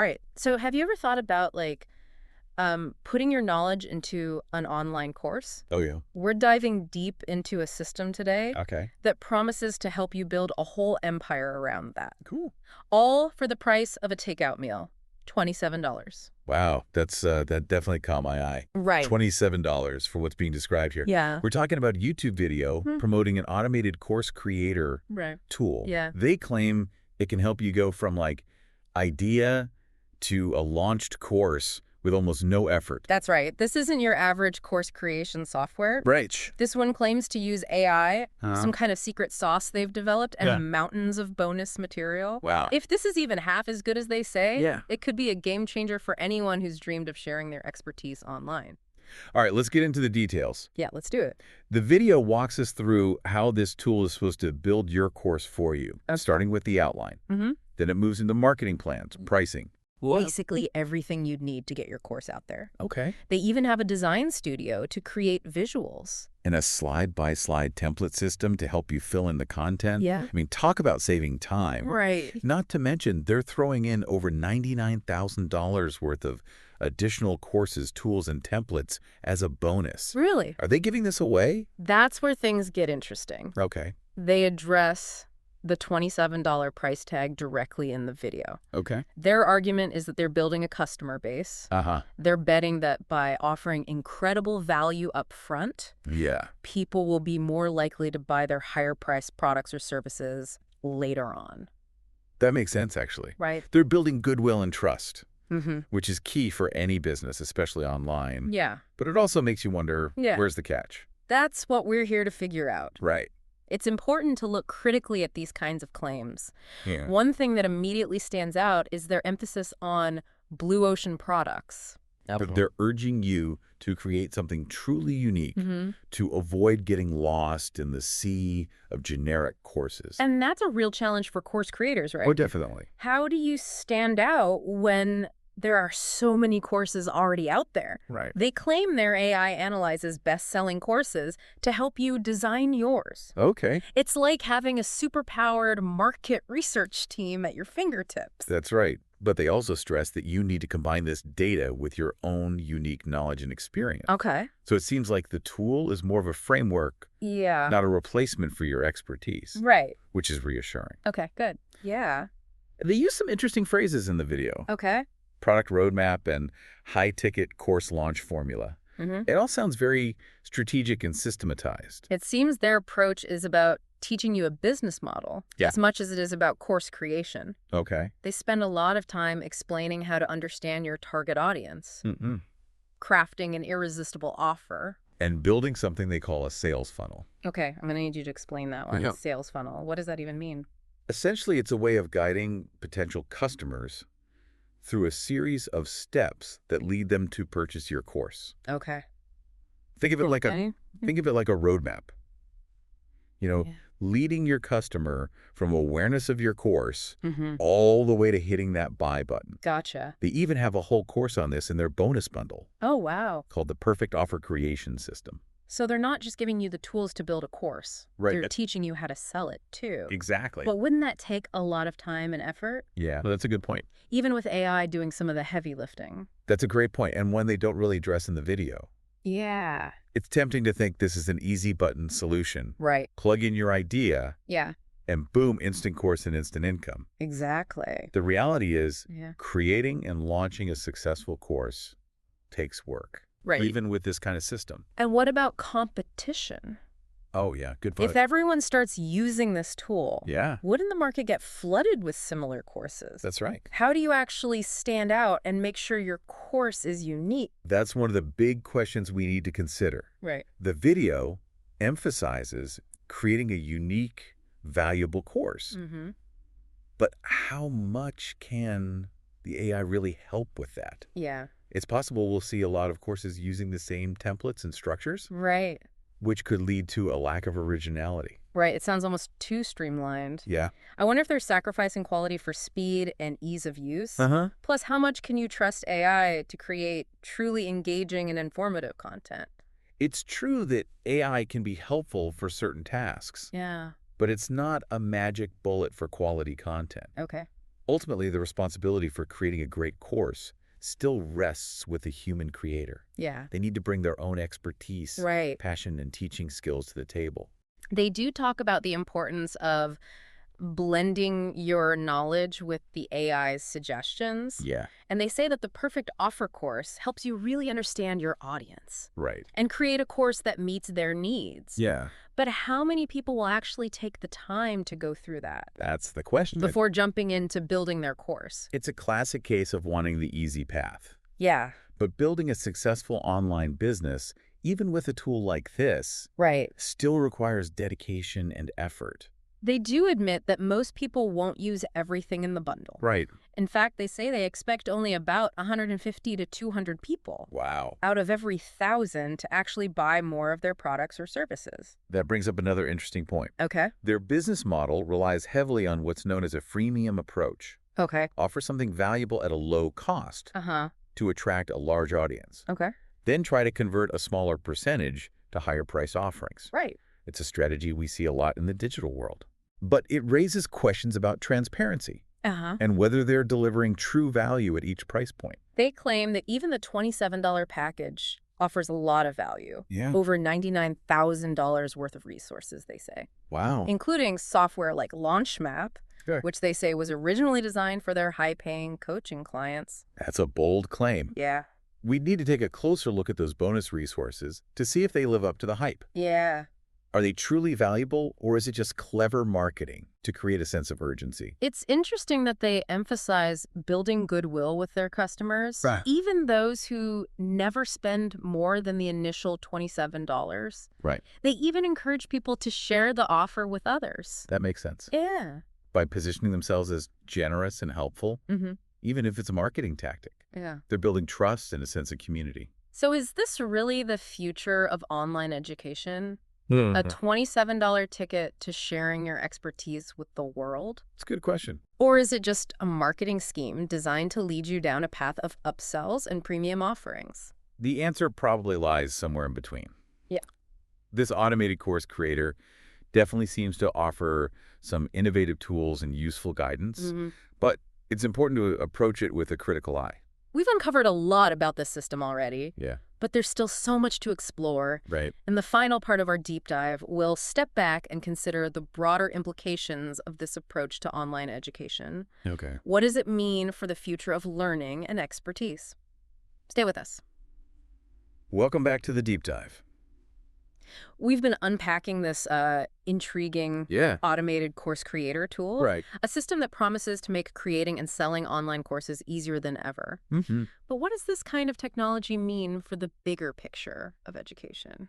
All right. So have you ever thought about putting your knowledge into an online course? Oh, yeah. We're diving deep into a system today Okay. that promises to help you build a whole empire around that. Cool. All for the price of a takeout meal, $27. Wow, that definitely caught my eye. Right. $27 for what's being described here. Yeah. We're talking about YouTube video Hmm. promoting an automated course creator Right. tool. Yeah. They claim it can help you go from idea to a launched course with almost no effort. That's right. This isn't your average course creation software. Right. This one claims to use AI, Uh-huh. some kind of secret sauce they've developed, and Yeah. mountains of bonus material. Wow. If this is even half as good as they say, Yeah. it could be a game changer for anyone who's dreamed of sharing their expertise online. All right, let's get into the details. Yeah, let's do it. The video walks us through how this tool is supposed to build your course for you, Okay. starting with the outline. Mm-hmm. Then it moves into marketing plans, pricing. Basically everything you'd need to get your course out there. Okay. They even have a design studio to create visuals. And a slide-by-slide template system to help you fill in the content. Yeah. I mean, talk about saving time. Right. Not to mention, they're throwing in over $99,000 worth of additional courses, tools, and templates as a bonus. Really? Are they giving this away? That's where things get interesting. Okay. They address the $27 price tag directly in the video. Okay. Their argument is that they're building a customer base. Uh-huh. They're betting that by offering incredible value up front, Yeah. people will be more likely to buy their higher-priced products or services later on. That makes sense, actually. Right? They're building goodwill and trust, Mm-hmm. which is key for any business, especially online. Yeah. But it also makes you wonder, Yeah. where's the catch? That's what we're here to figure out. Right. It's important to look critically at these kinds of claims. Yeah. One thing that immediately stands out is their emphasis on blue ocean products. They're urging you to create something truly unique, Mm-hmm. to avoid getting lost in the sea of generic courses. And that's a real challenge for course creators, right? Oh, definitely. How do you stand out when there are so many courses already out there? Right. They claim their AI analyzes best-selling courses to help you design yours. Okay. It's like having a superpowered market research team at your fingertips. That's right. But they also stress that you need to combine this data with your own unique knowledge and experience. Okay. So it seems like the tool is more of a framework, Yeah. not a replacement for your expertise, Right. which is reassuring. Okay, good. Yeah. They use some interesting phrases in the video. Okay. Product roadmap and high-ticket course launch formula. Mm-hmm. It all sounds very strategic and systematized. It seems their approach is about teaching you a business model Yeah. as much as it is about course creation. Okay. They spend a lot of time explaining how to understand your target audience, Mm-mm. crafting an irresistible offer. And building something they call a sales funnel. Okay, I'm going to need you to explain that one. Yeah. Sales funnel. What does that even mean? Essentially, it's a way of guiding potential customers through a series of steps that lead them to purchase your course. Okay. Think of it like Okay. a roadmap. Yeah. Leading your customer from awareness of your course Mm-hmm. all the way to hitting that buy button. Gotcha. They even have a whole course on this in their bonus bundle Oh, wow. called the Perfect Offer Creation System. So they're not just giving you the tools to build a course. Right. They're teaching you how to sell it, too. Exactly. But wouldn't that take a lot of time and effort? Yeah, that's a good point. Even with AI doing some of the heavy lifting. That's a great point, and one they don't really address in the video. Yeah. It's tempting to think this is an easy button solution. Right. Plug in your idea, Yeah. and boom, instant course and instant income. Exactly. The reality is, Yeah. creating and launching a successful course takes work, Right. even with this kind of system. And what about competition? Oh, yeah, good point. If everyone starts using this tool, Yeah, wouldn't the market get flooded with similar courses? that's right. How do you actually stand out and make sure your course is unique? That's one of the big questions we need to consider. Right. The video emphasizes creating a unique, valuable course. Mm-hmm. But how much can the AI really help with that? Yeah. It's possible we'll see a lot of courses using the same templates and structures, Right. which could lead to a lack of originality. Right. It sounds almost too streamlined. Yeah. I wonder if they're sacrificing quality for speed and ease of use. Uh-huh. Plus, how much can you trust AI to create truly engaging and informative content? It's true that AI can be helpful for certain tasks, Yeah. but it's not a magic bullet for quality content. Okay. Ultimately, the responsibility for creating a great course still rests with the human creator. Yeah. They need to bring their own expertise, Right. passion, and teaching skills to the table. They do talk about the importance of blending your knowledge with the AI's suggestions. Yeah, And they say that the perfect offer course helps you really understand your audience right. and create a course that meets their needs. Yeah, But how many people will actually take the time to go through that that's the question. before jumping into building their course? It's a classic case of wanting the easy path. Yeah. But building a successful online business, even with a tool like this, Right. still requires dedication and effort. They do admit that most people won't use everything in the bundle. Right. In fact, they say they expect only about 150 to 200 people Wow. out of every 1,000 to actually buy more of their products or services. That brings up another interesting point. Okay. Their business model relies heavily on what's known as a freemium approach. Okay. Offer something valuable at a low cost Uh-huh. to attract a large audience. Okay. Then try to convert a smaller percentage to higher price offerings. Right. It's a strategy we see a lot in the digital world. But it raises questions about transparency Uh-huh. and whether they're delivering true value at each price point. They claim that even the $27 package offers a lot of value. Yeah. Over $99,000 worth of resources, they say, Wow. including software like LaunchMap, Sure. which they say was originally designed for their high-paying coaching clients. That's a bold claim. Yeah. We'd need to take a closer look at those bonus resources to see if they live up to the hype. Yeah. Are they truly valuable, or is it just clever marketing to create a sense of urgency? It's interesting that they emphasize building goodwill with their customers, Right. even those who never spend more than the initial $27. Right. They even encourage people to share the offer with others. That makes sense. Yeah. By positioning themselves as generous and helpful, Mm-hmm. even if it's a marketing tactic, Yeah. they're building trust and a sense of community. So is this really the future of online education? A $27 ticket to sharing your expertise with the world? It's a good question. Or is it just a marketing scheme designed to lead you down a path of upsells and premium offerings? The answer probably lies somewhere in between. Yeah. This automated course creator definitely seems to offer some innovative tools and useful guidance, Mm-hmm. but it's important to approach it with a critical eye. We've uncovered a lot about this system already, Yeah. but there's still so much to explore. Right. In the final part of our deep dive, we'll step back and consider the broader implications of this approach to online education. Okay. What does it mean for the future of learning and expertise? Stay with us. Welcome back to the deep dive. We've been unpacking this intriguing Yeah. automated course creator tool, Right. a system that promises to make creating and selling online courses easier than ever. Mm-hmm. But what does this kind of technology mean for the bigger picture of education?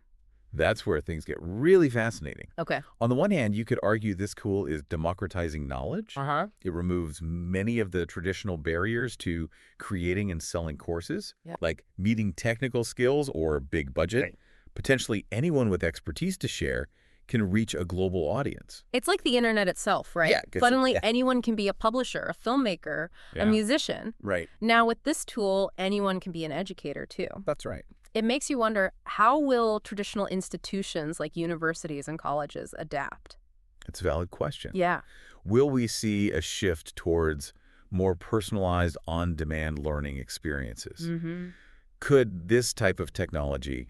That's where things get really fascinating. Okay. On the one hand, you could argue this tool is democratizing knowledge. Uh-huh. It removes many of the traditional barriers to creating and selling courses, Yeah. like meeting technical skills or big budget. Right. Potentially anyone with expertise to share can reach a global audience. It's like the internet itself, right? Yeah, 'cause- Suddenly, yeah. anyone can be a publisher, a filmmaker, Yeah. a musician. Right. Now, with this tool, anyone can be an educator, too. That's right. It makes you wonder, how will traditional institutions like universities and colleges adapt? It's a valid question. Yeah. Will we see a shift towards more personalized, on-demand learning experiences? Mm-hmm. Could this type of technology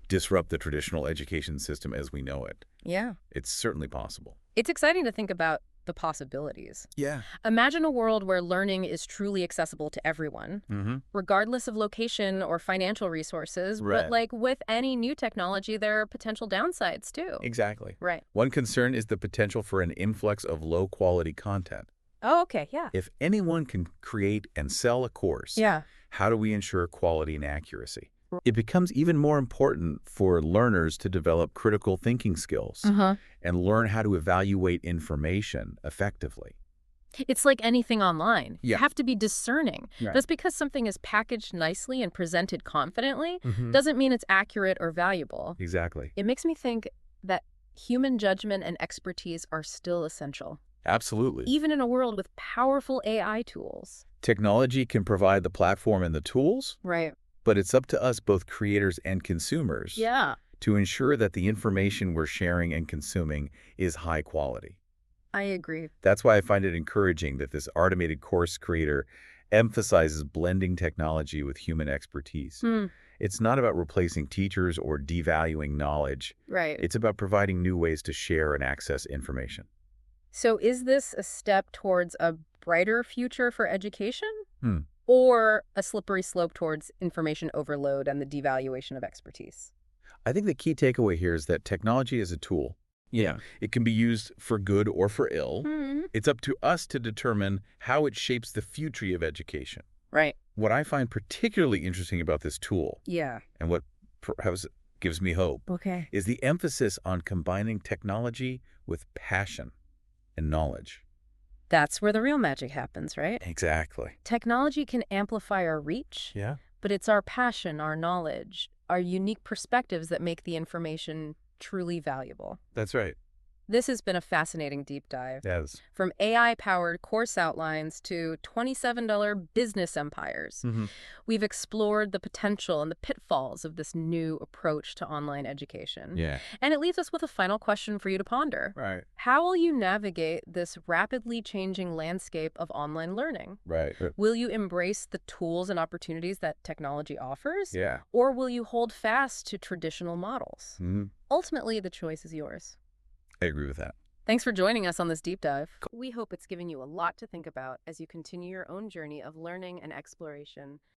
disrupt the traditional education system as we know it? Yeah. It's certainly possible. It's exciting to think about the possibilities. Yeah. Imagine a world where learning is truly accessible to everyone, Mm-hmm. regardless of location or financial resources. Right. But like with any new technology, there are potential downsides too. Exactly. Right. One concern is the potential for an influx of low-quality content. Oh, okay. Yeah. If anyone can create and sell a course, Yeah. how do we ensure quality and accuracy? It becomes even more important for learners to develop critical thinking skills Uh-huh. and learn how to evaluate information effectively. It's like anything online. You Yeah. have to be discerning. Right. Just because something is packaged nicely and presented confidently Mhm. doesn't mean it's accurate or valuable. Exactly. It makes me think that human judgment and expertise are still essential, Absolutely. even in a world with powerful AI tools. Technology can provide the platform and the tools, Right. but it's up to us, both creators and consumers, Yeah. to ensure that the information we're sharing and consuming is high quality. I agree. That's why I find it encouraging that this automated course creator emphasizes blending technology with human expertise. It's not about replacing teachers or devaluing knowledge. Right. It's about providing new ways to share and access information. So is this a step towards a brighter future for education? Hmm. Or a slippery slope towards information overload and the devaluation of expertise? I think the key takeaway here is that technology is a tool. Yeah. It can be used for good or for ill. It's up to us to determine how it shapes the future of education. Right. What I find particularly interesting about this tool, Yeah. and what perhaps gives me hope, is the emphasis on combining technology with passion and knowledge. That's where the real magic happens, right? Exactly. Technology can amplify our reach, Yeah. but it's our passion, our knowledge, our unique perspectives that make the information truly valuable. That's right. This has been a fascinating deep dive. Yes. From AI-powered course outlines to $27 business empires, we've explored the potential and the pitfalls of this new approach to online education. Yeah. And it leaves us with a final question for you to ponder. Right. How will you navigate this rapidly changing landscape of online learning? Right. Will you embrace the tools and opportunities that technology offers? Yeah. Or will you hold fast to traditional models? Ultimately, the choice is yours. I agree with that. Thanks for joining us on this deep dive. We hope it's given you a lot to think about as you continue your own journey of learning and exploration.